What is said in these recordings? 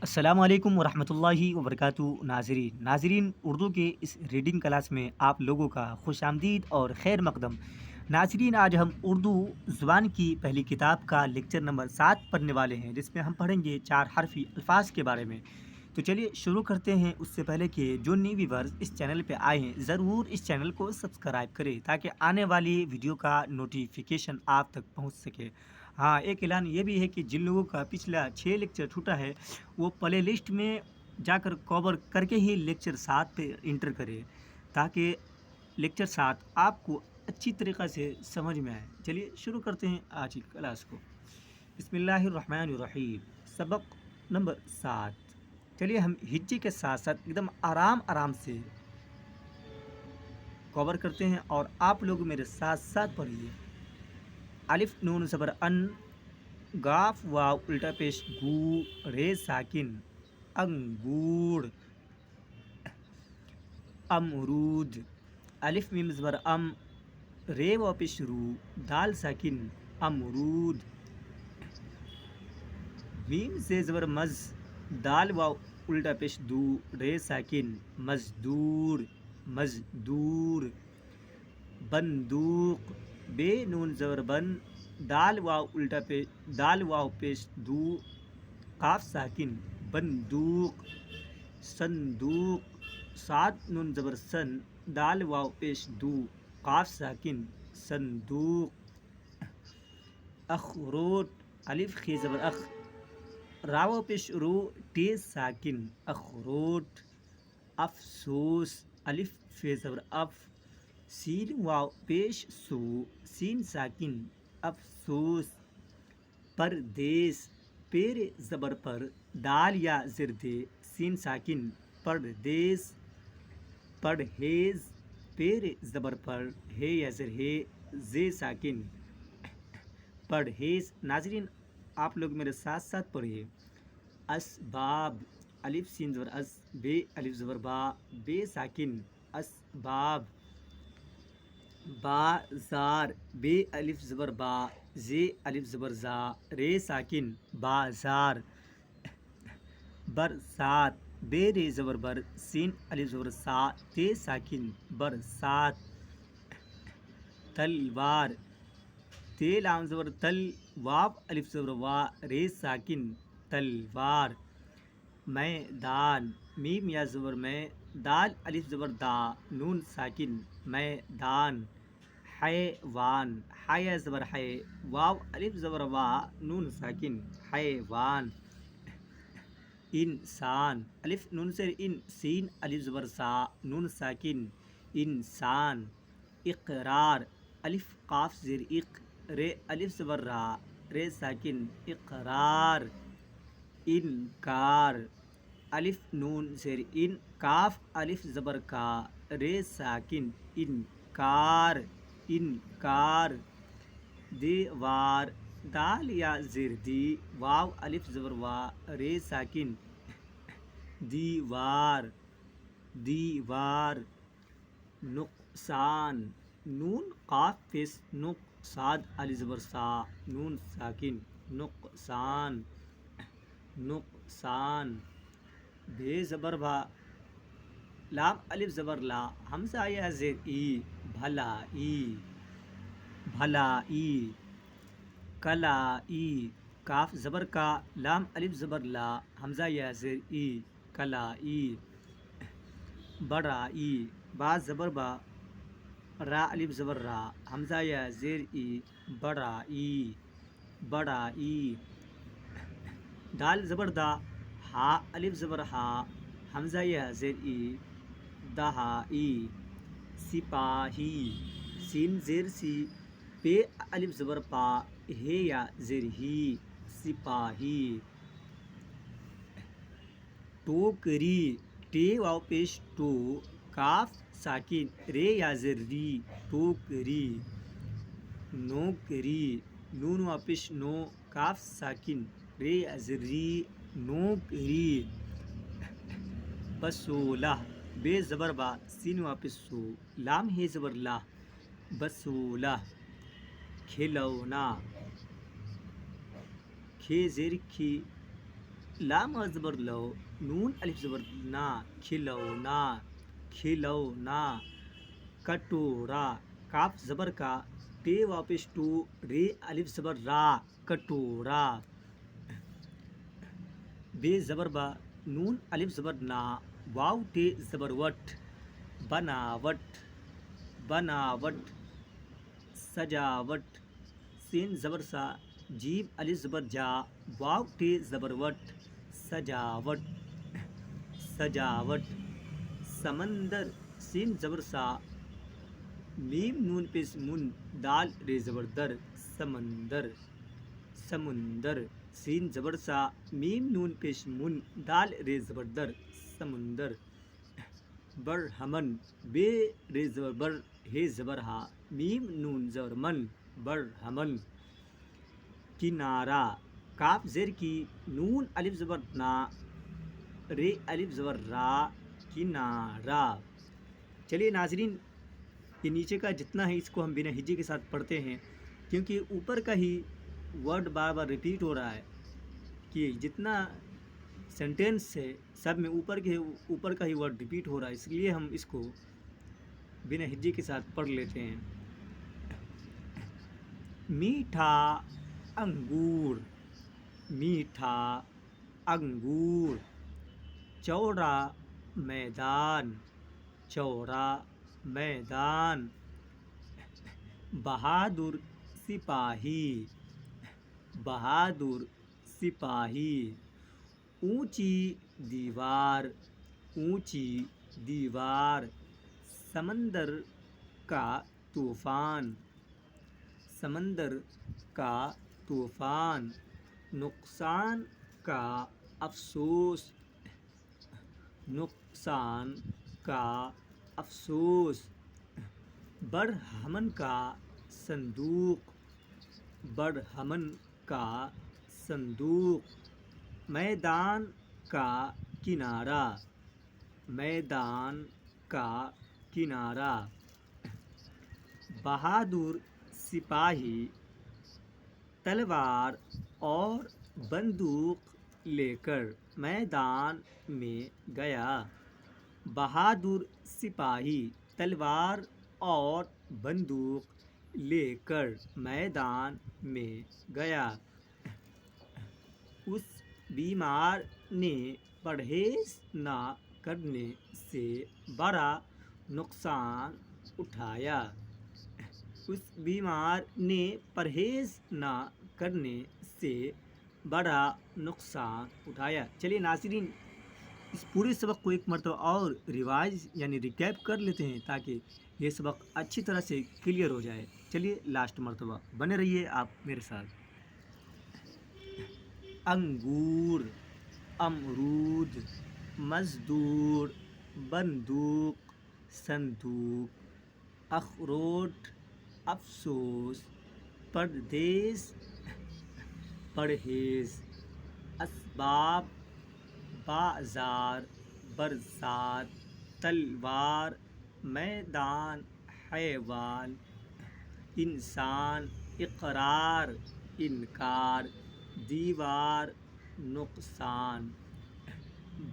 السلام علیکم ورحمۃ اللہ وبرکاتہ ناظرین اردو کے اس ریڈنگ کلاس میں آپ لوگوں کا خوش آمدید اور خیر مقدم ناظرین، آج ہم اردو زبان کی پہلی کتاب کا لیکچر نمبر 7 پڑھنے والے ہیں، جس میں ہم پڑھیں گے 4 حرفی الفاظ کے بارے میں۔ تو چلیے شروع کرتے ہیں۔ اس سے پہلے کہ جو نئی ویورز اس چینل پہ آئے ہیں، ضرور اس چینل کو سبسکرائب کریں تاکہ آنے والی ویڈیو کا نوٹیفیکیشن آپ تک پہنچ سکے۔ ہاں، ایک اعلان یہ بھی ہے کہ جن لوگوں کا پچھلا 6 لیکچر چھوٹا ہے، وہ پلے لسٹ میں جا کر کور کر کے ہی لیکچر 7 پہ انٹر کرے تاکہ لیکچر 7 آپ کو اچھی طریقہ سے سمجھ میں آئے۔ چلیے شروع کرتے ہیں آج کی کلاس کو۔ بسم اللہ الرحمن الرحیم، سبق نمبر 7۔ چلیے ہم ہجے کے ساتھ ساتھ ایک دم آرام سے کور کرتے ہیں اور آپ لوگ میرے ساتھ ساتھ پڑھیے۔ الف نون زبر ان، گاف واو الٹا پیش گو، رے ساکن، انگور، امرود۔ الف میم زبر ام، رے واو پیش رو، دال ساکن، امرود۔ میم سے زبر مز، دال واو الٹا پیش دو، رے ساکن، مزدور، مزدور۔ بندوق، بے نون زبر بن، دال واو پیش دو، قاف ساکن، بندوق۔ صندوق، صاد نون زبر سن، دال واو پیش دو، قاف ساکن، صندوق۔ اخروٹ، الف خی زبر اخ، راو پیش رو، ٹے ساکن، اخروٹ۔ افسوس، الف فے زبر اف، سین واو پیش سو، سین ساکن، افسوس۔ پردیس، پیر زبر پر، دال یا زر دے، سین ساکن، پردیس۔ پرہیز، پیر زبر پر، ہے یا زر ہے، زے ساکن، پرہیز۔ ناظرین آپ لوگ میرے ساتھ ساتھ پڑھیے۔ اسباب، الف سین زبر اس، بے الف زبر با، بے ساکن، اسباب۔ بازار، بے الف زبر با، زے الف زبر زا، رے ساکن، بازار۔ برسات، بے رے زبر بر، سین الف زبر سا، تے ساکن، برسات۔ تلوار، تے لام زبر تل، واو الف زبر وا، رے ساکن، تلوار۔ میدان، میم یا زبر میں، دال الف زبر دا، نون ساکن، میدان۔ حیوان، حا یا زبر ہے، واو الف زبر وا، نون ساکن، حیوان۔ انسان، الف نون سے ان، سین الف زبر سا، نون ساکن، انسان۔ اقرار، الف قاف زیر اق، رے الف زبر را، رے ساکن، اقرار۔ انکار، الف نون زیر ان، کاف الف زبر کا، رے ساکن، انکار، انکار۔ دیوار، دال یا زیر دی، واو الف زبر وا، رے ساکن، دیوار، دیوار۔ نقصان، نون قاف پیش نق، صاد الف زبر سا، نون ساکن، نقصان، نقصان۔ بے زبر بھا، لام الف زبر لا، حمزہ یا زیر ای، بھلائی، بھلائی۔ کلائی، کاف زبر کا، لام الف زبر لا، حمزہ یا زیر ای، کلائی۔ بڑائی، با زبر با، را الف زبر را، حمزہ یا زیر ای، بڑائی، بڑائی۔ دال زبر دا، ہا الف زبر ہا، حمزہ یا زیر ای، دہائی۔ سپاہی، سین زیر سی، پے الف زبر پا، ہے یا زیر ہی، سپاہی۔ ٹوکری، ٹے واو پیش ٹو، کاف ساکن، رے یا زیر ری، ٹوکری۔ نوکری، نون واو پیش نو، کاف ساکن، رے یا زیر ری، نوکری۔ بسولہ، بے زبر با، سین واو پیش سو، لام ہے زبر لا، بسولہ۔ کھلونا، کھے زیر کھی، لام زبر لو، نون الف زبر نا، کھلونا کھلونا، کٹورا، کاف زبر کا، ٹے واپس ٹو، رے الف زبر را، کٹورا، بے زبر با، نون الف زبر نا، واو ٹے زبر وٹ، بناوٹ بناوٹ، سجاوٹ، سین زبر سا، جیم الف زبر جا، واو ٹے زبر وٹ، سجاوٹ سجاوٹ، سمندر، سین زبر سا، میم نون پیش من، دال رے زبر در، سمندر سمندر، سین زبر سا، میم نون پیش من، دال رے زبر در، سمندر، برہمن، بے رے زبر بر، ہے زبر ہا، میم نون زبر من، برہمن، کنارہ، کاف زیر کی، نون الف زبر نا، رے الف زبر را، کنارہ۔ چلیے ناظرین، یہ نیچے کا جتنا ہے اس کو ہم بنا ہجے کے ساتھ پڑھتے ہیں، کیونکہ اوپر کا ہی ورڈ بار بار ریپیٹ ہو رہا ہے کہ جتنا سینٹینس ہے سب میں اوپر کا ہی ورڈ ریپیٹ ہو رہا ہے، اس لیے ہم اس کو بنا ہجے کے ساتھ پڑھ لیتے ہیں۔ میٹھا انگور، میٹھا انگور، چوڑا میدان، چوڑا میدان، بہادر سپاہی، بہادر سپاہی، اونچی دیوار، اونچی دیوار، سمندر کا طوفان، سمندر کا طوفان، نقصان کا افسوس، نقصان کا افسوس، برہمن کا صندوق، برہمن کا صندوق، میدان کا کنارہ، میدان کا کنارہ، بہادر سپاہی تلوار اور بندوق لے کر میدان میں گیا، بہادر سپاہی تلوار اور بندوق لے کر میدان میں گیا، اس بیمار نے پرہیز نہ کرنے سے بڑا نقصان اٹھایا، اس بیمار نے پرہیز نہ کرنے سے بڑا نقصان اٹھایا۔ چلیے ناظرین، اس پورے سبق کو ایک مرتبہ اور ریوائز یعنی ریکیپ کر لیتے ہیں تاکہ یہ سبق اچھی طرح سے کلیئر ہو جائے۔ چلیے لاسٹ مرتبہ بنے رہیے آپ میرے ساتھ۔ انگور، امرود، مزدور، بندوق، صندوق، اخروٹ، افسوس، پردیس، پرہیز، اسباب، بازار، برسات، تلوار، میدان، حیوان، انسان، اقرار، انکار، دیوار، نقصان،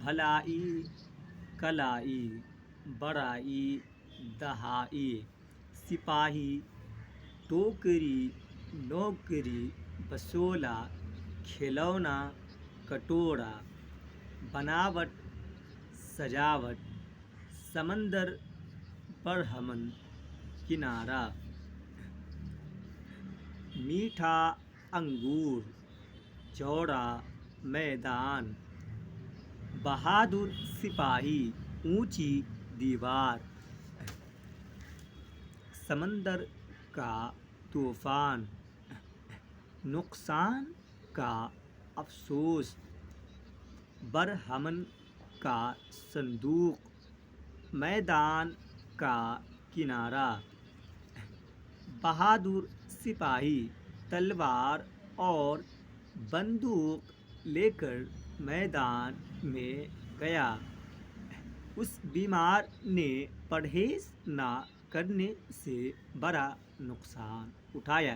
بھلائی، کلائی، بڑائی، دہائی، سپاہی، ٹوکری، نوکری، بسولہ، کھلونا، کٹورا، بناوٹ، سجاوٹ، سمندر، برہمن، کنارہ، میٹھا انگور، چوڑا میدان، بہادر سپاہی، اونچی دیوار، سمندر کا طوفان، نقصان کا افسوس، برہمن کا صندوق، میدان کا کنارہ، بہادر سپاہی تلوار اور بندوق لے کر میدان میں گیا، اس بیمار نے پرہیز نہ کرنے سے بڑا نقصان اٹھایا۔